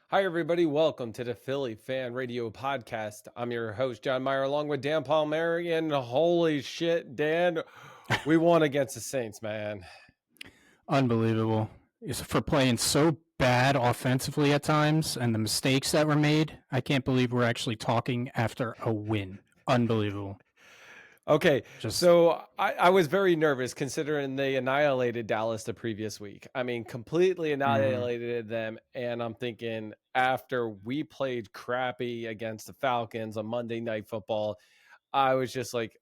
Hi, everybody. Welcome to the Philly Fan Radio Podcast. I'm your host, John Myer, along with Dan Palmieri. And holy shit, Dan, we won against the Saints, man. Unbelievable. It's for playing so bad offensively at times and the mistakes that were made. I can't believe we're actually talking after a win. Unbelievable. Okay, Just so I was very nervous considering they annihilated Dallas the previous week. I mean, completely annihilated them. And I'm thinking after we played crappy against the Falcons on Monday Night Football, I was just like,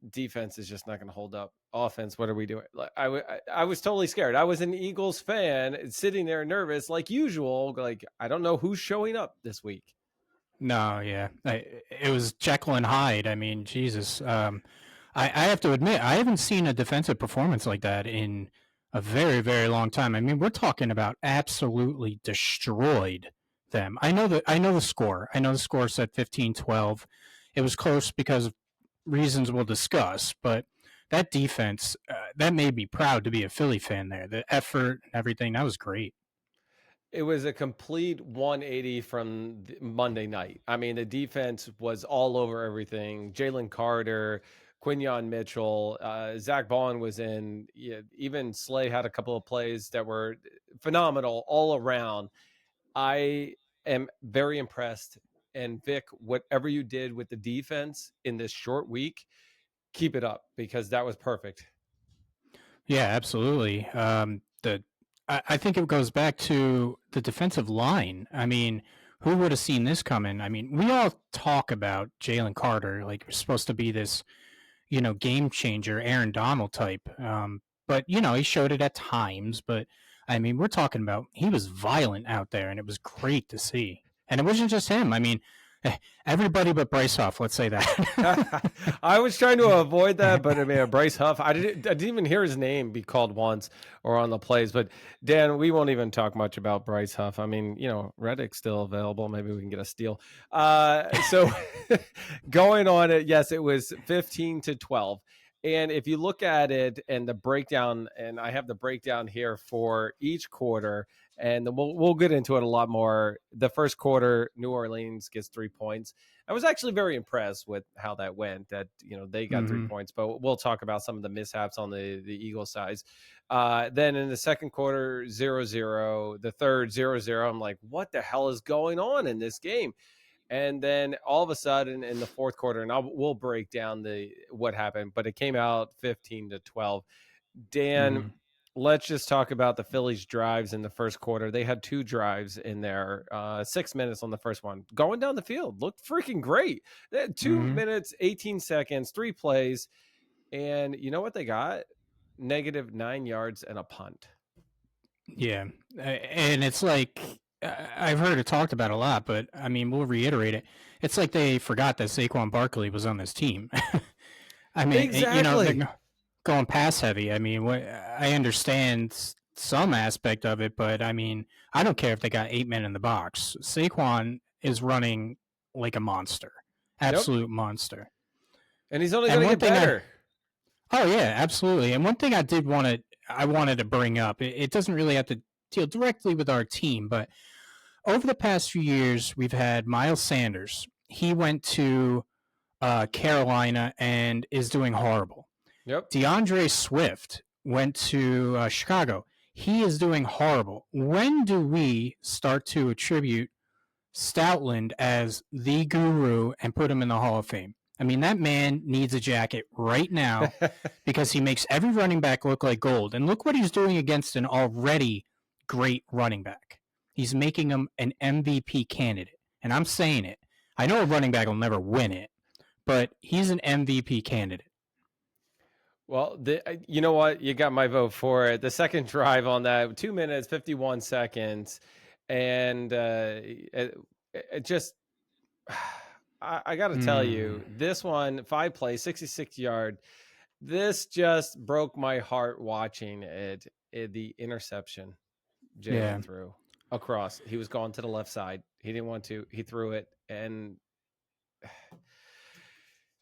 defense is just not going to hold up. Offense, what are we doing? Like, I was totally scared. I was an Eagles fan sitting there nervous like usual. Like, I don't know who's showing up this week. no, yeah. It was Jekyll and Hyde. I mean, Jesus. I have to admit, I haven't seen a defensive performance like that in a very, very long time. I mean, we're talking about absolutely destroyed them. I know the score. I know the score said 15-12. It was close because of reasons we'll discuss, but that defense, that made me proud to be a Philly fan there. The effort and everything, that was great. It was a complete 180 from Monday night. I mean, the defense was all over everything. Jalen Carter, Quinyon Mitchell, Zach Vaughn was in. Even Slay had a couple of plays that were phenomenal all around. I am very impressed. And Vic, whatever you did with the defense in this short week, keep it up because that was perfect. Yeah, absolutely. I think it goes back to the defensive line. I mean, who would have seen this coming? I mean, we all talk about Jalen Carter like we're supposed to be this, game changer, Aaron Donald type. But he showed it at times. But I mean, we're talking about he was violent out there, and it was great to see. And it wasn't just him. I mean, everybody but Bryce Huff. Let's say that. I was trying to avoid that, but I mean, Bryce Huff. I didn't even hear his name be called once or on the plays. But Dan, we won't even talk much about Bryce Huff. I mean, Reddick's still available. Maybe we can get a steal. So going on it, yes, it was 15-12. And if you look at it and the breakdown, and I have the breakdown here for each quarter, and we'll get into it a lot more. The first quarter, New Orleans gets 3 points. I was actually very impressed with how that went. That they got 3 points, but we'll talk about some of the mishaps on the Eagle side. Then in the second quarter, 0-0. The third, 0-0. I'm like, what the hell is going on in this game? And then all of a sudden in the fourth quarter, and we'll break down what happened, but it came out 15-12. Dan, let's just talk about the Phillies' drives in the first quarter. They had 2 drives in there, 6 minutes on the first one. Going down the field, looked freaking great. They had 2 minutes, 18 seconds, 3 plays. And you know what they got? -9 yards and a punt. Yeah. And it's like, I've heard it talked about a lot, but I mean, we'll reiterate it. It's like they forgot that Saquon Barkley was on this team. I mean, exactly. they're going pass heavy. I mean, I understand some aspect of it, but I mean, I don't care if they got 8 men in the box. Saquon is running like a monster, absolute monster. And he's only going to get better. Oh yeah, absolutely. And one thing I wanted to bring up, it doesn't really have to deal directly with our team, but over the past few years, we've had Miles Sanders. He went to Carolina and is doing horrible. Yep. DeAndre Swift went to Chicago. He is doing horrible. When do we start to attribute Stoutland as the guru and put him in the Hall of Fame? I mean, that man needs a jacket right now because he makes every running back look like gold. And look what he's doing against an already great running back. He's making him an MVP candidate. And I'm saying it. I know a running back will never win it, but he's an MVP candidate. Well, you know what? You got my vote for it. The second drive on that, 2 minutes, 51 seconds. And it just, I got to tell you, this one, 5 plays, 66 yard. This just broke my heart watching it. The interception Jalen threw across. He was going to the left side. He didn't want to. He threw it. And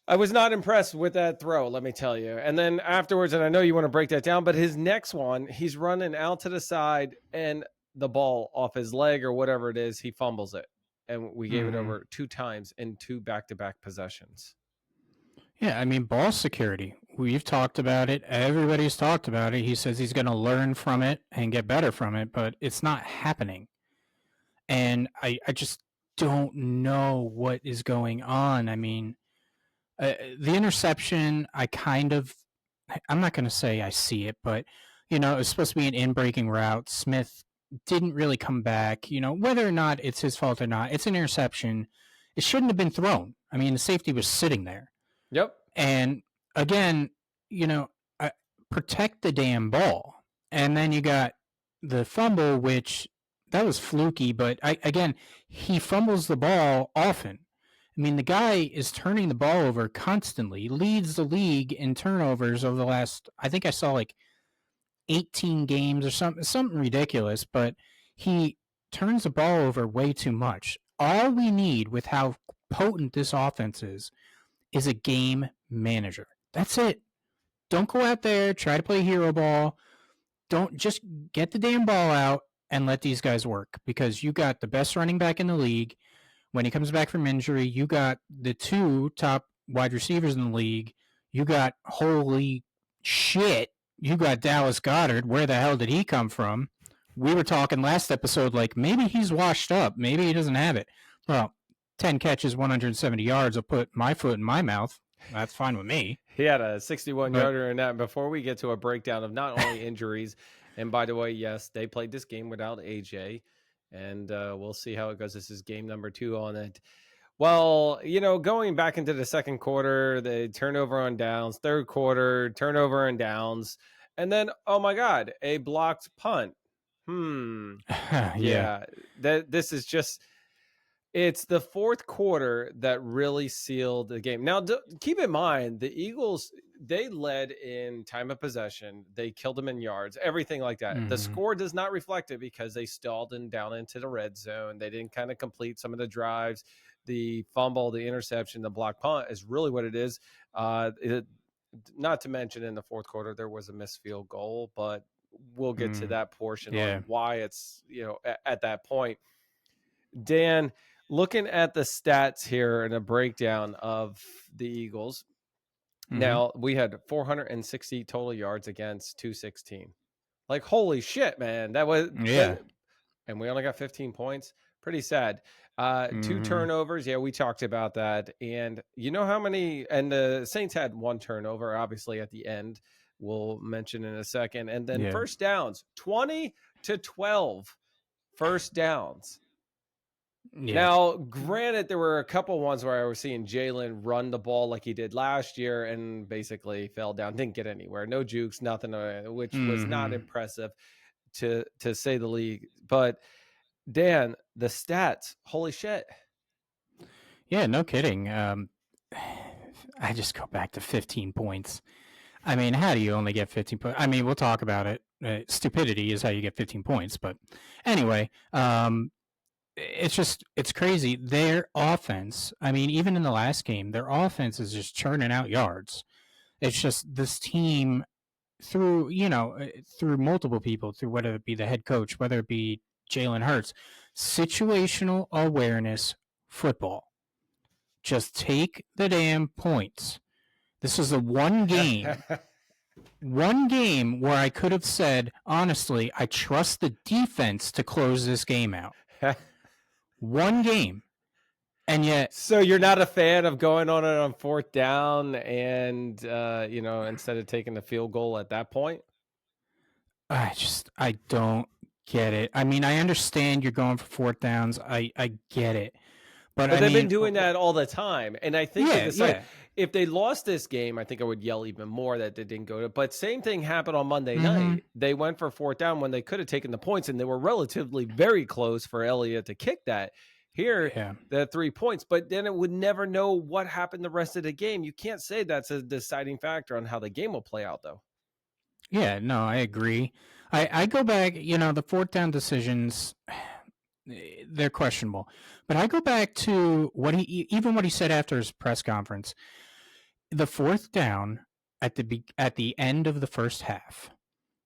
I was not impressed with that throw, let me tell you. And then afterwards, and I know you want to break that down, but his next one, he's running out to the side, and the ball off his leg or whatever it is, he fumbles it. And we gave it Mhm. over 2 times in 2 back-to-back possessions. Yeah, I mean, ball security. We've talked about it. Everybody's talked about it. He says he's going to learn from it and get better from it, but it's not happening. And I just don't know what is going on. I mean, the interception, I'm not going to say I see it, but, it's supposed to be an in-breaking route. Smith didn't really come back. Whether or not it's his fault or not, it's an interception. It shouldn't have been thrown. I mean, the safety was sitting there. Yep. And again, you know, protect the damn ball. And then you got the fumble, which that was fluky, but again, he fumbles the ball often. I mean, the guy is turning the ball over constantly. He leads the league in turnovers over the last, I think I saw like 18 games or something ridiculous, but he turns the ball over way too much. All we need with how potent this offense is a game manager. That's it. Don't go out there, try to play hero ball. Don't just get the damn ball out and let these guys work, because you got the best running back in the league. When he comes back from injury, you got the 2 top wide receivers in the league. You got, holy shit, you got Dallas Goedert. Where the hell did he come from? We were talking last episode like maybe he's washed up. Maybe he doesn't have it. Well, 10 catches, 170 yards will put my foot in my mouth. That's fine with me. He had a 61-yarder in that. Before we get to a breakdown of not only injuries, and by the way, yes, they played this game without AJ, and we'll see how it goes. This is game number 2 on it. Well, going back into the second quarter, the turnover on downs, third quarter, turnover and downs, and then, oh my God, a blocked punt. Yeah. This is just... It's the fourth quarter that really sealed the game. Now, keep in mind, the Eagles, they led in time of possession. They killed them in yards, everything like that. Mm-hmm. The score does not reflect it because they stalled and down into the red zone. They didn't kind of complete some of the drives. The fumble, the interception, the block punt is really what it is. Not to mention in the fourth quarter, there was a missed field goal, but we'll get to that portion on why it's, at that point. Dan, looking at the stats here and a breakdown of the Eagles. Mm-hmm. Now, we had 460 total yards against 216. Like, holy shit, man. That was... Yeah. And we only got 15 points. Pretty sad. 2 turnovers. Yeah, we talked about that. And you know how many... And the Saints had 1 turnover, obviously, at the end. We'll mention in a second. And then first downs, 20-12 first downs. Yeah. Now, granted, there were a couple ones where I was seeing Jalen run the ball like he did last year and basically fell down, didn't get anywhere, no jukes, nothing, which was not impressive to say the least. But Dan, the stats, holy shit. Yeah, no kidding. I just go back to 15 points. I mean, how do you only get 15 points? I mean, we'll talk about it. Stupidity is how you get 15 points. But anyway, it's crazy. Their offense, I mean, even in the last game, their offense is just churning out yards. It's just this team through multiple people, through whether it be the head coach, whether it be Jalen Hurts, situational awareness football. Just take the damn points. This is the one game where I could have said, honestly, I trust the defense to close this game out. One game. And yet... So you're not a fan of going on it on fourth down and, instead of taking the field goal at that point? I don't get it. I mean, I understand you're going for fourth downs. I get it. But they've been doing that all the time. And I think if they lost this game, I think I would yell even more that they didn't go to. But same thing happened on Monday night. They went for fourth down when they could have taken the points, and they were relatively very close for Elliott to kick that. Here, the 3 points, but then it would never know what happened the rest of the game. You can't say that's a deciding factor on how the game will play out, though. Yeah, no, I agree. I go back, the fourth down decisions, they're questionable. But I go back to what he said after his press conference. The fourth down at the end of the first half,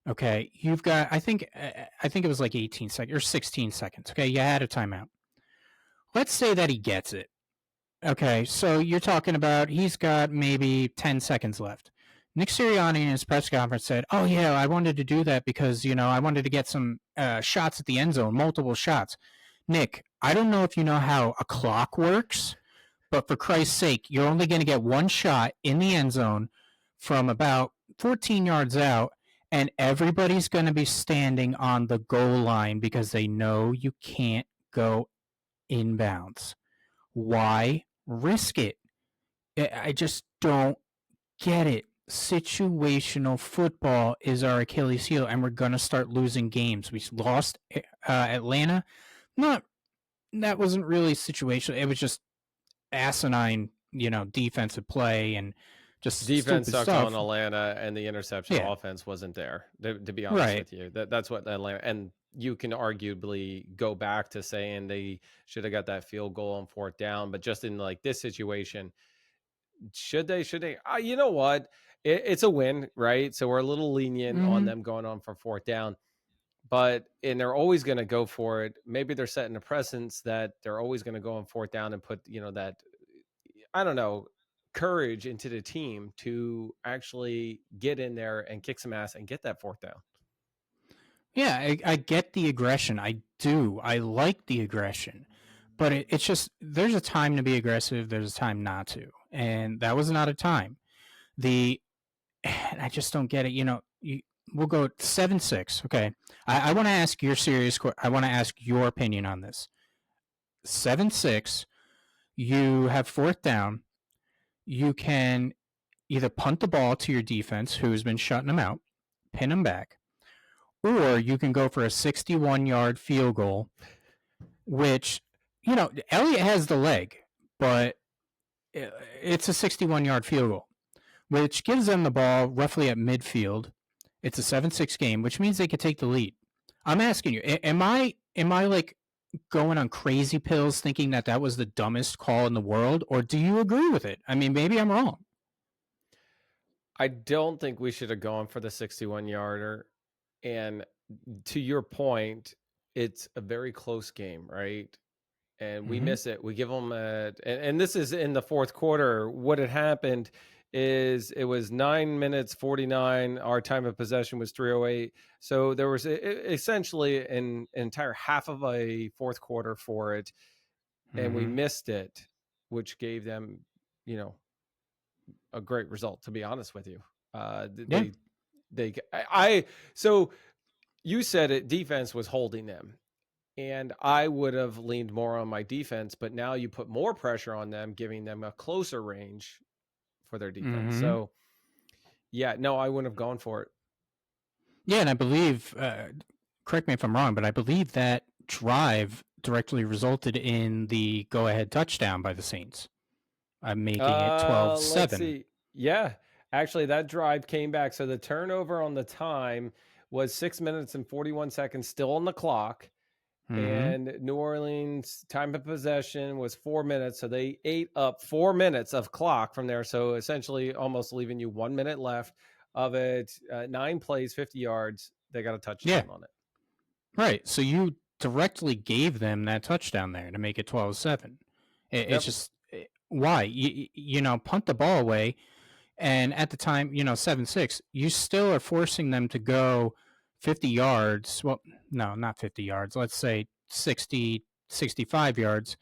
Okay, you've got I think it was like 18 seconds or 16 seconds. Okay, you had a timeout. Let's say that he gets it. Okay, so you're talking about he's got maybe 10 seconds left. Nick Sirianni in his press conference said, "Oh yeah, I wanted to do that because I wanted to get some shots at the end zone, multiple shots." Nick, I don't know if you know how a clock works, but for Christ's sake, you're only going to get one shot in the end zone from about 14 yards out, and everybody's going to be standing on the goal line because they know you can't go inbounds. Why risk it? I just don't get it. Situational football is our Achilles heel, and we're going to start losing games. We lost Atlanta. Not That wasn't really situational. It was just asinine, defensive play and just Defense stupid sucked stuff. on Atlanta, and the interception Yeah, offense wasn't there. To be honest right. with you, that's what Atlanta. And you can arguably go back to saying they should have got that field goal on fourth down, but just in like this situation, should they? Should they? You know what? It's a win, right? So we're a little lenient on Mm-hmm. them going on for fourth down, and they're always going to go for it. Maybe they're setting a precedence that they're always going to go on fourth down and put that, I don't know, courage into the team to actually get in there and kick some ass and get that fourth down. Yeah, I get the aggression. I do. I like the aggression. But it's just, there's a time to be aggressive, there's a time not to. And that was not a time. I just don't get it. We'll go 7-6. Okay. I want to ask your I want to ask your opinion on this. 7-6, you have fourth down. You can either punt the ball to your defense, who's been shutting them out, pin them back, or you can go for a 61-yard field goal, which, Elliott has the leg, but it's a 61-yard field goal, which gives them the ball roughly at midfield. It's a 7-6 game, which means they could take the lead. I'm asking you, am I like going on crazy pills thinking that was the dumbest call in the world, or do you agree with it? I mean, maybe I'm wrong. I don't think we should have gone for the 61-yarder. And to your point, it's a very close game, right? And we miss it. We give them and this is in the fourth quarter. What had happened is it was 9 minutes 49. Our time of possession was 3:08. So there was essentially an entire half of a fourth quarter for it, and we missed it, which gave them, a great result. To be honest with you, Yeah. So you said it. Defense was holding them. And I would have leaned more on my defense, but now you put more pressure on them, giving them a closer range for their defense. So, yeah, no, I wouldn't have gone for it. Yeah, and I believe, correct me if I'm wrong, but I believe that drive directly resulted in the go-ahead touchdown by the Saints. I'm making it 12-7. Let's see. Yeah, actually, that drive came back. So the turnover on the time was 6 minutes and 41 seconds still on the clock. And New Orleans time of possession was 4 minutes. So they ate up 4 minutes of clock from there. So essentially almost leaving you 1 minute left of it. 9 plays, 50 yards. They got a touchdown on it. Right. So you directly gave them that touchdown there to make it 12-7. It's just, why? Punt the ball away. And at the time, 7-6, you still are forcing them to go 50 yards. Well, no, not 50 yards. Let's say 60, 65 yards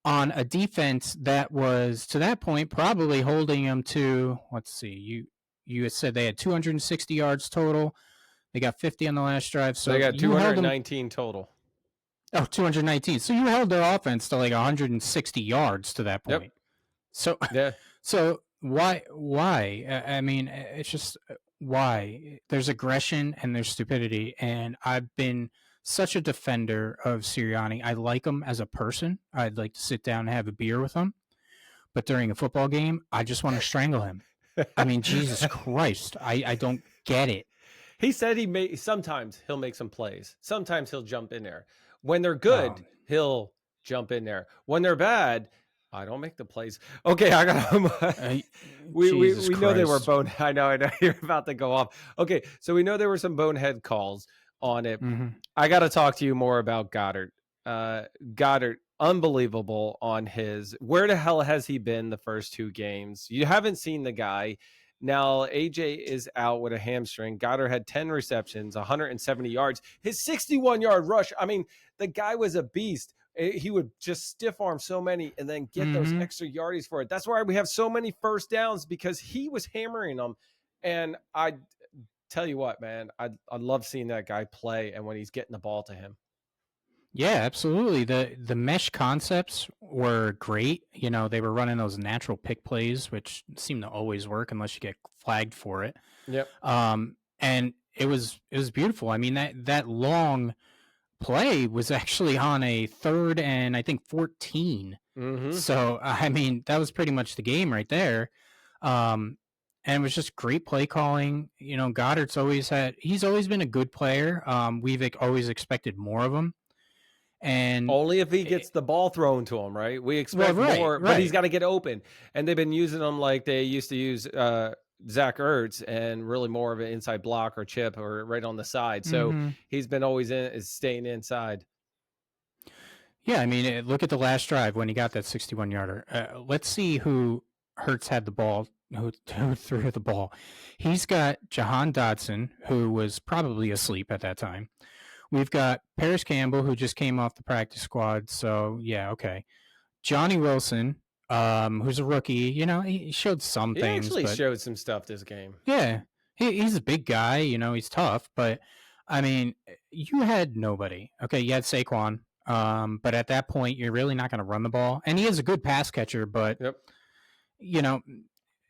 on a defense that was, to that point, probably holding them to, let's see, you had said they had 260 yards total. They got 50 on the last drive. So they got 219 total. Oh, 219. So you held their offense to like 160 yards to that point. Yep. So, yeah. So why? I mean, it's just why. There's aggression and there's stupidity. And I've been such a defender of Sirianni. I like him as a person. I'd like to sit down and have a beer with him. But during a football game, I just want to strangle him. I mean, Jesus Christ. I don't get it. He said sometimes he'll make some plays. Sometimes he'll jump in there. When they're good, he'll jump in there. When they're bad, I don't make the plays. Okay, I got Uh, we Jesus know they were Christ. bone. I know you're about to go off. Okay, so we know there were some bonehead calls on it. Hmm. I got to talk to you more about Goddard. Goddard, unbelievable on his. Where the hell has he been the first 2 games? You haven't seen the guy. Now AJ is out with a hamstring. Goddard had 10 receptions, 170 yards. His 61-yard rush. I mean, the guy was a beast. He would just stiff arm so many and then get those Hmm. extra yardies for it. That's why we have so many first downs, because he was hammering them. And I tell you what, man, I love seeing that guy play, and when he's getting the ball to him. Yeah, absolutely. The mesh concepts were great. You know, they were running those natural pick plays, which seem to always work unless you get flagged for it. Yep. And it was beautiful. I mean, that long play was actually on a 3rd and I think 14. Mm-hmm. So I mean, that was pretty much the game right there. And it was just great play calling. You know, Goddard's he's always been a good player. We've always expected more of him. And Only if he gets the ball thrown to him, right? We expect more, but he's got to get open. And they've been using him like they used to use Zach Ertz, and really more of an inside block or chip or right on the side. So he's been always staying inside. Yeah, I mean, look at the last drive when he got that 61-yarder. Let's see who Hurts had the ball, who threw the ball. He's got Jahan Dotson, who was probably asleep at that time. We've got Paris Campbell, who just came off the practice squad. So, yeah, okay. Johnny Wilson, who's a rookie. You know, he showed some things. He actually showed some stuff this game. Yeah, he's a big guy. You know, he's tough. But, I mean, you had nobody. Okay, you had Saquon. But at that point, you're really not going to run the ball. And he is a good pass catcher. But, you know,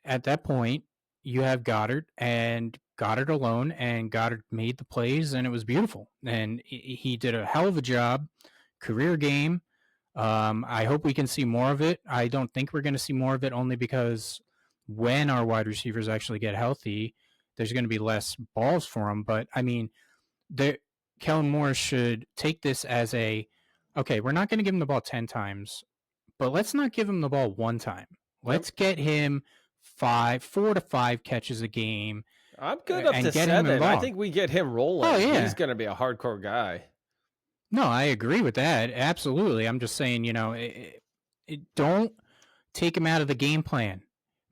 at that point, you have Goddard and Goddard alone, and Goddard made the plays, and it was beautiful. And he did a hell of a job. Career game. I hope we can see more of it. I don't think we're going to see more of it, only because when our wide receivers actually get healthy, there's going to be less balls for them. But I mean, Kellen Moore should take this as okay, we're not going to give him the ball 10 times, but let's not give him the ball 1 time. Let's get him 4 to 5 catches a game. I'm good up to 7. I think we get him rolling. Oh, yeah. He's going to be a hardcore guy. No, I agree with that. Absolutely. I'm just saying, you know, don't take him out of the game plan.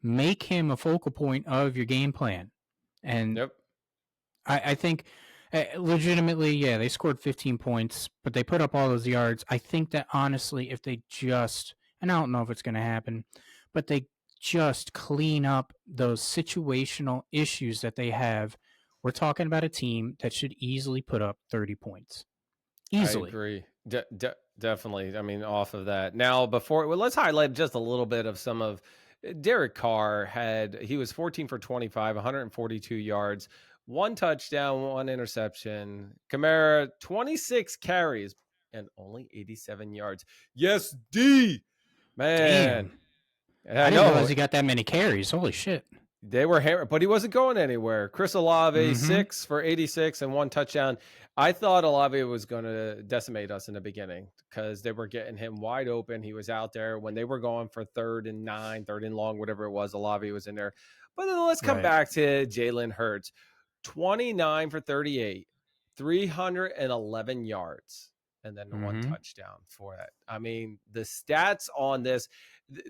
Make him a focal point of your game plan. And I think legitimately, yeah, they scored 15 points, but they put up all those yards. I think that honestly, if they just, and I don't know if it's going to happen, but they just clean up those situational issues that they have, we're talking about a team that should easily put up 30 points. Easily. I agree. Definitely. I mean, off of that. Now, let's highlight just a little bit of some of Derek Carr. He was 14 for 25, 142 yards, 1 touchdown, 1 interception. Kamara, 26 carries and only 87 yards. Yes, D. Man. Damn. I didn't realize he got that many carries. Holy shit. They were hammered, but he wasn't going anywhere. Chris Olave, 6 for 86 and 1 touchdown. I thought Olave was going to decimate us in the beginning because they were getting him wide open. He was out there when they were going for 3rd and 9, 3rd and long, whatever it was. Olave was in there. But then let's come back to Jalen Hurts. 29 for 38, 311 yards, and then 1 touchdown for it. I mean, the stats on this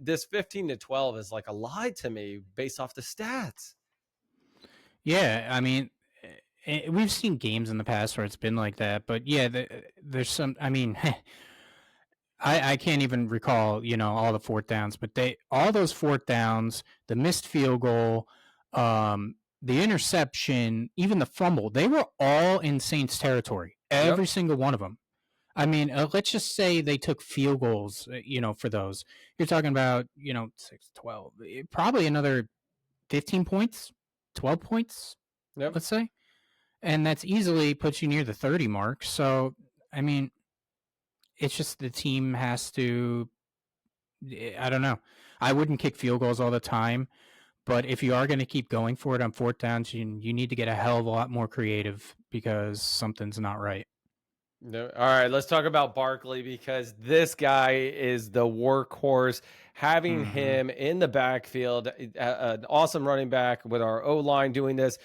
15-12 is like a lie to me based off the stats. Yeah, I mean, we've seen games in the past where it's been like that, but yeah, there's some. I mean, I can't even recall, you know, all the 4th downs, but all those 4th downs, the missed field goal, the interception, even the fumble, they were all in Saints territory. Every single one of them. I mean, let's just say they took field goals, you know, for those. You're talking about, you know, 6, 12, probably another 15 points, 12 points, let's say. And that's easily puts you near the 30 mark. So, I mean, it's just the team has to, I don't know. I wouldn't kick field goals all the time. But if you are going to keep going for it on 4th downs, you need to get a hell of a lot more creative because something's not right. No. All right, let's talk about Barkley because this guy is the workhorse. Having Mm-hmm. him in the backfield, an awesome running back with our O line doing this.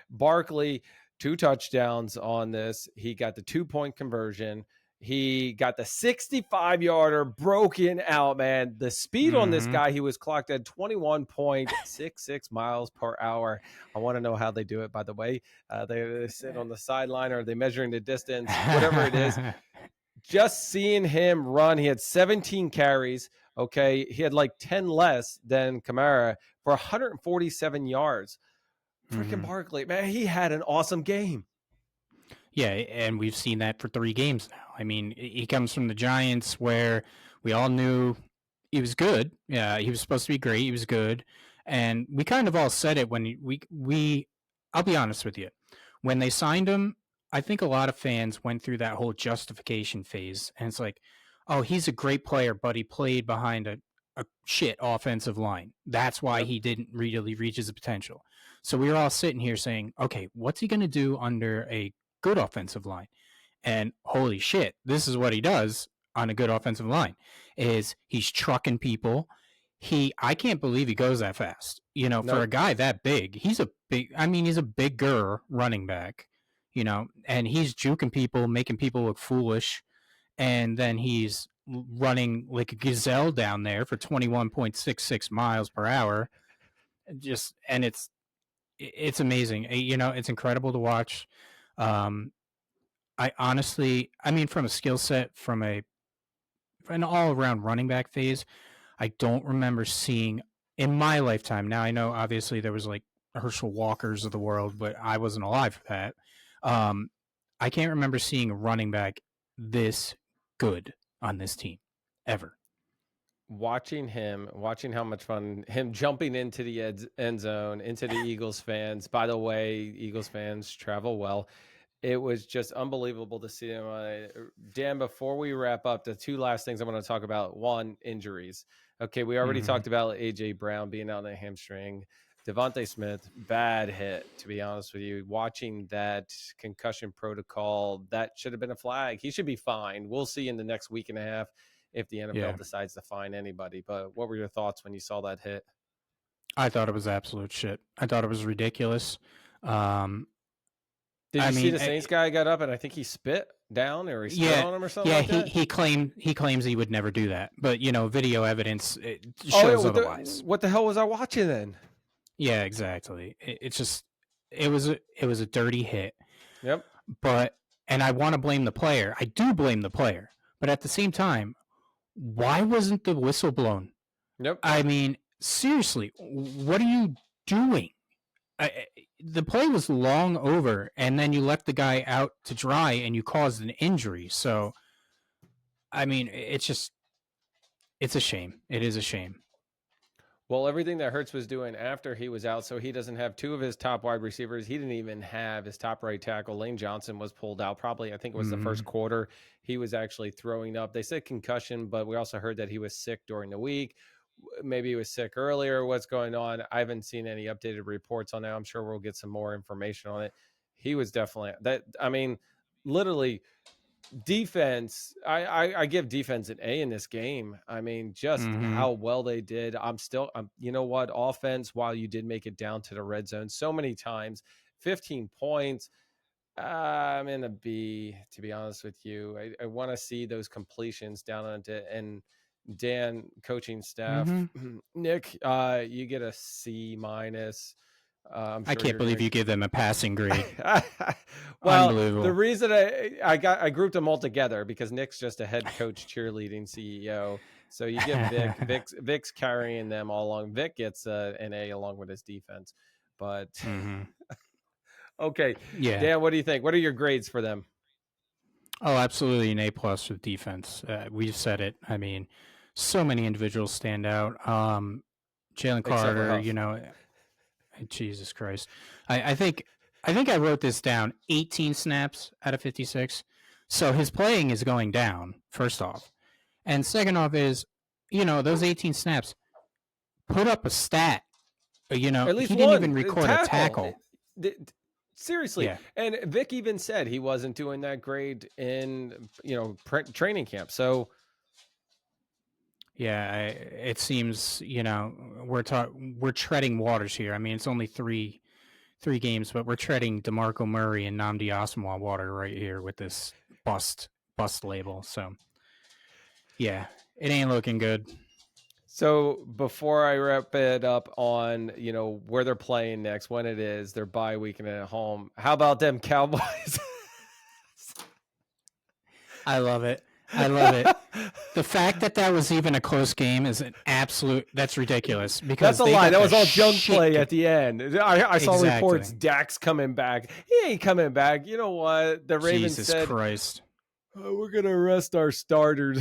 Barkley, 2 touchdowns on this. He got the 2 point conversion. He got the 65-yarder broken out, man. The speed on this Mm-hmm. guy, he was clocked at 21.66 miles per hour. I want to know how they do it, by the way. They sit on the sideline, or are they measuring the distance? Whatever it is, just seeing him run, he had 17 carries. Okay. He had like 10 less than Kamara for 147 yards. Freaking Mm-hmm. Barkley, man, he had an awesome game. Yeah, and we've seen that for 3 games now. I mean, he comes from the Giants where we all knew he was good. Yeah, he was supposed to be great. He was good, and we kind of all said it when we. I'll be honest with you, when they signed him, I think a lot of fans went through that whole justification phase, and it's like, oh, he's a great player, but he played behind a shit offensive line. That's why Yep. he didn't really reach his potential. So we were all sitting here saying, okay, what's he going to do under a good offensive line? And holy shit, this is what he does on a good offensive line is he's trucking people. I can't believe he goes that fast. For a Nope. guy that big, he's a bigger running back, and he's juking people, making people look foolish, and then he's running like a gazelle down there for 21.66 miles per hour. And it's amazing. It's incredible to watch. Um, from a skill set, from an all around running back phase, I don't remember seeing in my lifetime. Now I know obviously there was like Herschel Walkers of the world, but I wasn't alive for that. Um, I can't remember seeing a running back this good on this team ever. Watching how much fun him jumping into the end zone, into the Eagles fans. By the way, Eagles fans travel well. It was just unbelievable to see him. Dan, before we wrap up, the 2 last things I want to talk about. One, injuries. Okay, we already Mm-hmm. talked about A.J. Brown being out on a hamstring. Devontae Smith, bad hit, to be honest with you. Watching that concussion protocol, that should have been a flag. He should be fined. We'll see in the next week and a half if the NFL Yeah, decides to fine anybody. But what were your thoughts when you saw that hit? I thought it was absolute shit. I thought it was ridiculous. Um, Did I you see mean, the Saints guy got up and I think he spit down or he spit yeah, on him or something yeah. like He that? he claims he would never do that, but video evidence it Oh, yeah, shows otherwise. what the hell was I watching then? Yeah, exactly. It's just it was a dirty hit, Yep. but and I want to blame the player. I do blame the player, but at the same time, why wasn't the whistle blown? Yep. I mean, seriously, what are you doing? The play was long over, and then you left the guy out to dry, and you caused an injury. So, I mean, it's a shame. It is a shame. Well, everything that Hurts was doing after he was out, so he doesn't have 2 of his top wide receivers. He didn't even have his top right tackle. Lane Johnson was pulled out. Probably, I think it was the Mm-hmm. first quarter. He was actually throwing up. They said concussion, but we also heard that he was sick during the week. Maybe he was sick earlier. What's going on? I haven't seen any updated reports on that. I'm sure we'll get some more information on it. He was definitely that. I mean, literally defense. I give defense an A in this game. I mean, just Mm-hmm. how well they did. You know what, offense, while you did make it down to the red zone so many times, 15 points, I'm in a B, to be honest with you. I want to see those completions down on it. And Dan, coaching staff, Mm-hmm. Nick, you get a C minus. I'm I sure can't you're gonna. believe you give them a passing grade. Well, the Unbelievable. reason I grouped them all together because Nick's just a head coach cheerleading CEO. So you give Vic's carrying them all along. Vic gets an A along with his defense. But Mm-hmm. okay, Yeah. Dan, what do you think? What are your grades for them? Oh, absolutely an A plus with defense. We've said it. I mean, so many individuals stand out. Jalen Except for Carter, Huff. Jesus Christ. I think I wrote this down 18 snaps out of 56. So his playing is going down, first off. And second off is, those 18 snaps put up a stat. At He least didn't even one record a tackle. tackle. Seriously. Yeah. And Vic even said he wasn't doing that great in, training camp. So Yeah, it seems we're treading waters here. I mean, it's only three games, but we're treading DeMarco Murray and Nnamdi Asomugha water right here with this bust label. So yeah, it ain't looking good. So before I wrap it up on, where they're playing next, when it is, their bye week and at home, how about them Cowboys? I love it. I love it. The fact that was even a close game is that's ridiculous. Because that's a lie. That was all junk play game. at the end. I saw Exactly. reports Dak's coming back. He ain't coming back. You know what? The Ravens Jesus said, Christ. "Oh, we're going to arrest our starters."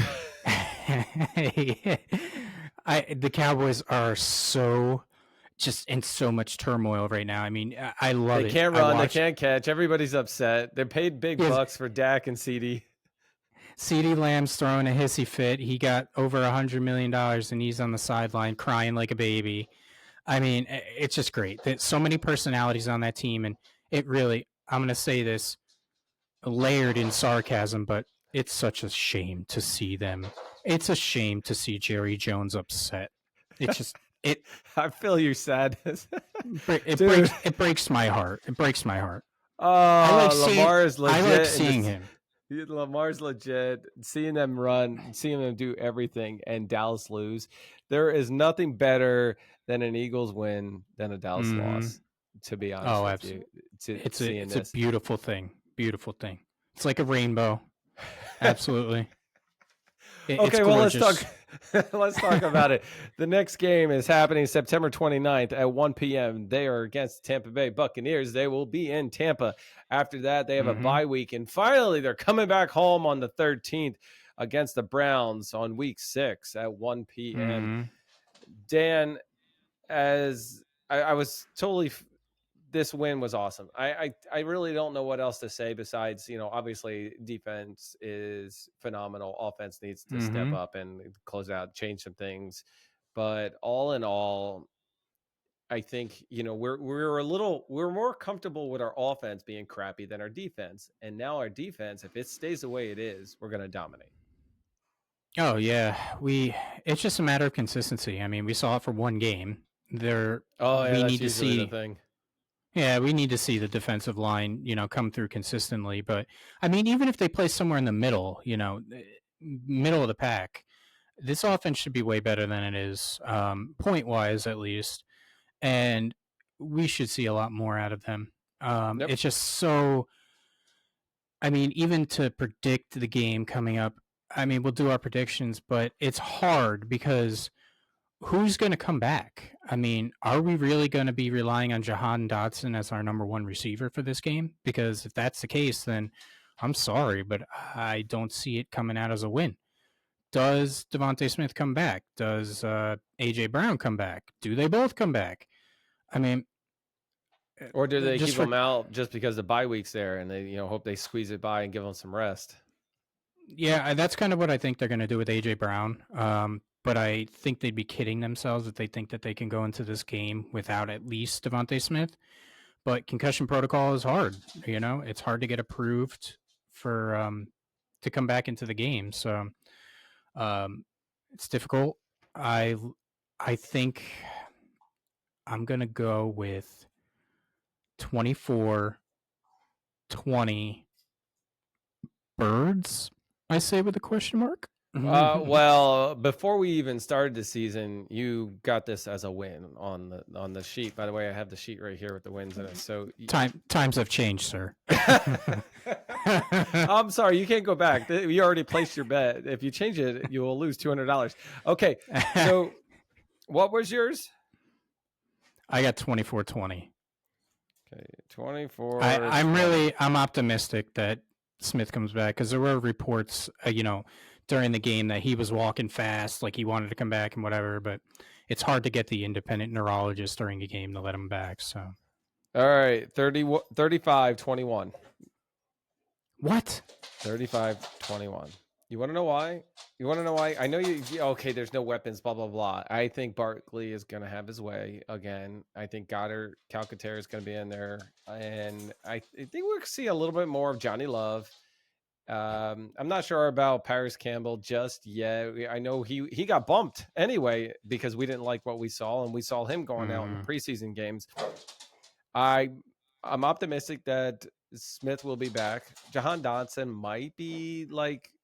The Cowboys are just in so much turmoil right now. I mean, I love it. They can't run. They can't catch. Everybody's upset. They paid big bucks for Dak and CD. CeeDee Lamb's throwing a hissy fit. He got over $100 million and he's on the sideline crying like a baby. I mean, it's just great. There's so many personalities on that team, and it really, I'm going to say this layered in sarcasm, but it's such a shame to see them. It's a shame to see Jerry Jones upset. It's just, I feel your sadness. It breaks my heart. It breaks my heart. Lamar is legit. I like seeing him. Lamar's legit. Seeing them run, seeing them do everything, and Dallas lose. There is nothing better than an Eagles win than a Dallas loss. To be honest with you, it's a beautiful thing. Beautiful thing. It's like a rainbow. Absolutely. Okay, well, let's talk about it. The next game is happening September 29th at 1 p.m. They are against Tampa Bay Buccaneers. They will be in Tampa. After that, they have a bye week. And finally, they're coming back home on the 13th against the Browns on week 6 at 1 p.m. Dan, as I was totally... this win was awesome. I really don't know what else to say besides, obviously defense is phenomenal. Offense needs to step up and close out, change some things. But all in all, I think, we're more comfortable with our offense being crappy than our defense. And now our defense, if it stays the way it is, we're going to dominate. Oh yeah. It's just a matter of consistency. I mean, we saw it for one game. We need to see the thing. Yeah, we need to see the defensive line, come through consistently. But I mean, even if they play somewhere in the middle, middle of the pack, this offense should be way better than it is, point wise at least. And we should see a lot more out of them. It's just so. I mean, even to predict the game coming up, I mean, we'll do our predictions, but it's hard because who's going to come back? I mean, are we really going to be relying on Jahan Dotson as our number one receiver for this game? Because if that's the case, then I'm sorry, but I don't see it coming out as a win. Does Devontae Smith come back? Does A.J. Brown come back? Do they both come back? I mean... Or do they keep them out just because the bye week's there and they, hope they squeeze it by and give them some rest? Yeah, that's kind of what I think they're going to do with A.J. Brown. But I think they'd be kidding themselves if they think that they can go into this game without at least Devontae Smith. But concussion protocol is hard. It's hard to get approved for to come back into the game. So it's difficult. I think I'm going to go with 24-20 Birds, I say with a question mark. Well, before we even started the season, you got this as a win on the sheet. By the way, I have the sheet right here with the wins in it. So times have changed, sir. I'm sorry, you can't go back. You already placed your bet. If you change it, you will lose $200. Okay, so what was yours? I got 24-20. Okay, 24. I'm optimistic that Smith comes back because there were reports, during the game that he was walking fast, like he wanted to come back and whatever, but it's hard to get the independent neurologist during a game to let him back. So, all right, 35-21. What? 35-21. You want to know why? You want to know why? I know okay, there's no weapons, blah, blah, blah. I think Barkley is going to have his way again. I think Goddard, Calcaterra is going to be in there. And I think we'll see a little bit more of Johnny Love. I'm not sure about Paris Campbell just yet. I know he got bumped anyway because we didn't like what we saw, and we saw him going out in the preseason games. I'm optimistic that Smith will be back. Jahan Dotson might be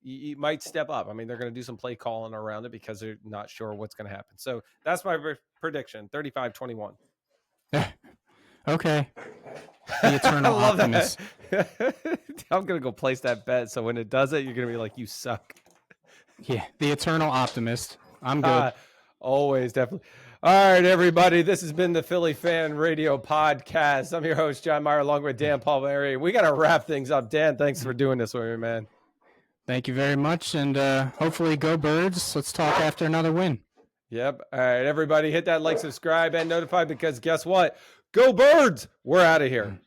he might step up. I mean, they're going to do some play calling around it because they're not sure what's going to happen. So that's my prediction, 35-21. Okay. The eternal I love optimist. That. I'm going to go place that bet. So when it does it, you're going to be like, you suck. Yeah, the eternal optimist. I'm good. Always, definitely. All right, everybody. This has been the Philly Fan Radio Podcast. I'm your host, John Myer, along with Dan Palmieri. We got to wrap things up. Dan, thanks for doing this with me, man. Thank you very much, and hopefully go Birds. Let's talk after another win. Yep. All right, everybody, hit that like, subscribe, and notify because guess what? Go Birds! We're out of here.